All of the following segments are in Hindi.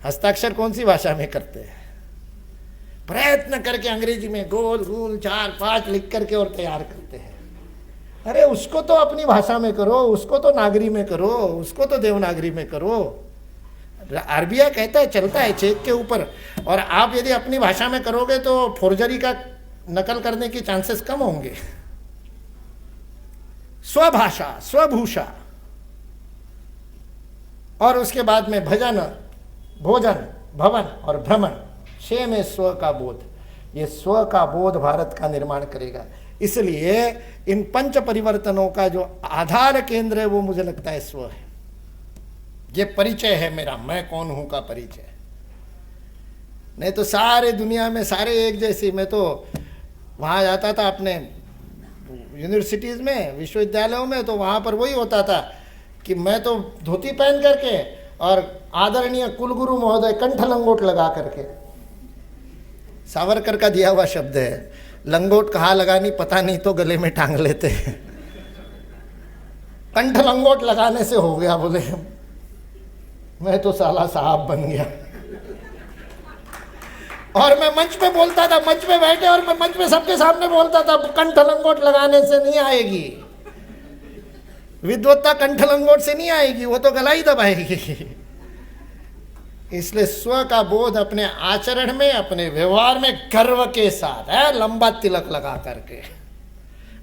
हस्ताक्षर कौन सी भाषा में करते हैं? प्रयत्न करके अंग्रेजी में गोल गोल 4-5 लिख करके और तैयार करते हैं। अरे उसको तो अपनी भाषा में करो, उसको तो नागरी में करो, उसको तो देवनागरी में करो। आरबीआई कहता है चलता है चेक के ऊपर, और आप यदि अपनी भाषा में करोगे तो फोर्जरी का नकल करने की चांसेस कम होंगे। स्वभाषा, स्वभूषा, और उसके बाद में भजन, भोजन, भवन और भ्रमण, 6 में स्व का बोध। ये स्व का बोध भारत का निर्माण करेगा। इसलिए इन पंच परिवर्तनों का जो आधार केंद्र है वो मुझे लगता है स्व है। ये परिचय है मेरा, मैं कौन हूं का परिचय। नहीं तो सारे दुनिया में सारे एक जैसे। मैं तो वहां जाता था अपने यूनिवर्सिटीज में, विश्वविद्यालयों में, तो वहां पर वही होता था कि मैं तो धोती पहन करके और आदरणीय कुलगुरु महोदय कंठ लंगोट लगा करके। सावरकर का दिया हुआ शब्द है, लंगोट कहाँ लगानी पता नहीं तो गले में टांग लेते हैं। कंठ लंगोट लगाने से हो गया, बोले मैं तो साला साहब बन गया। और मैं मंच पे बोलता था, मंच पे बैठे और मैं मंच पे सबके सामने बोलता था, कंठ लंगोट लगाने से नहीं आएगी विद्वत्ता, कंठ लंगोट से नहीं आएगी, वो तो गला ही दबाएगी। इसलिए स्व का बोध अपने आचरण में, अपने व्यवहार में गर्व के साथ है, लंबा तिलक लगा करके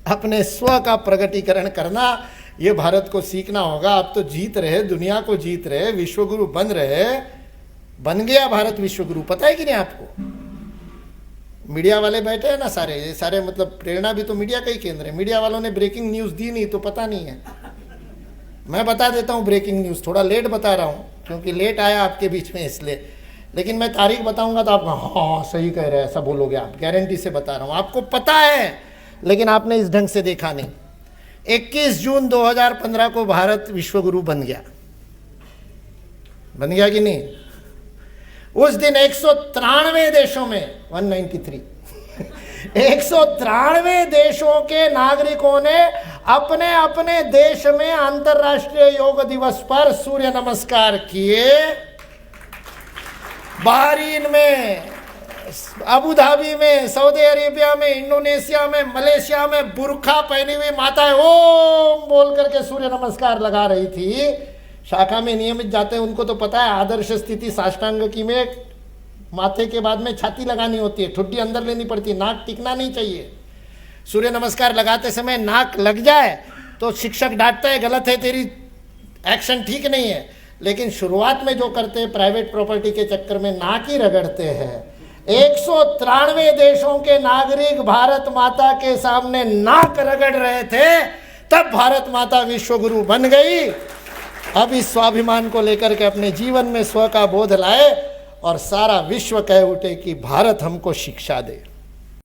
अपने स्व का प्रगटीकरण करना, ये भारत को सीखना होगा। अब तो जीत रहे, दुनिया को जीत रहे, विश्वगुरु बन रहे, बन गया भारत विश्वगुरु। पता है कि नहीं आपको? मीडिया वाले बैठे हैं ना सारे, ये सारे मतलब प्रेरणा भी तो मीडिया का ही केंद्र है। मीडिया वालों ने ब्रेकिंग न्यूज दी नहीं तो पता नहीं है। मैं बता देता हूँ ब्रेकिंग न्यूज, थोड़ा लेट बता रहा हूँ क्योंकि लेट आया आपके बीच में इसलिए, लेकिन मैं तारीख बताऊंगा तो आप हाँ सही कह रहे हैं ऐसा बोलोगे आप, गारंटी से बता रहा हूँ। आपको पता है लेकिन आपने इस ढंग से देखा नहीं। 21 जून 2015 को भारत विश्वगुरु बन गया कि नहीं? उस दिन 193 देशों में 193 193 देशों के नागरिकों ने अपने अपने देश में अंतर्राष्ट्रीय योग दिवस पर सूर्य नमस्कार किए। बहरीन में, अबू धाबी में, सऊदी अरेबिया में, इंडोनेशिया में, मलेशिया में बुर्खा पहनी हुई माताएं ओम बोल करके सूर्य नमस्कार लगा रही थी। शाखा में नियमित जाते हैं उनको तो पता है, आदर्श स्थिति साष्टांग की में माथे के बाद में छाती लगानी होती है, ठुड्डी अंदर लेनी पड़ती है, नाक टिकना नहीं चाहिए। सूर्य नमस्कार लगाते समय नाक लग जाए तो शिक्षक डांटता है गलत है तेरी एक्शन ठीक नहीं है, लेकिन शुरुआत में जो करते हैं प्राइवेट प्रॉपर्टी के चक्कर में नाक ही रगड़ते हैं। 193 देशों के नागरिक भारत माता के सामने नाक रगड़ रहे थे, तब भारत माता विश्वगुरु बन गई। अब इस स्वाभिमान को लेकर के अपने जीवन में स्व का बोध लाए और सारा विश्व कह उठे कि भारत हमको शिक्षा दे।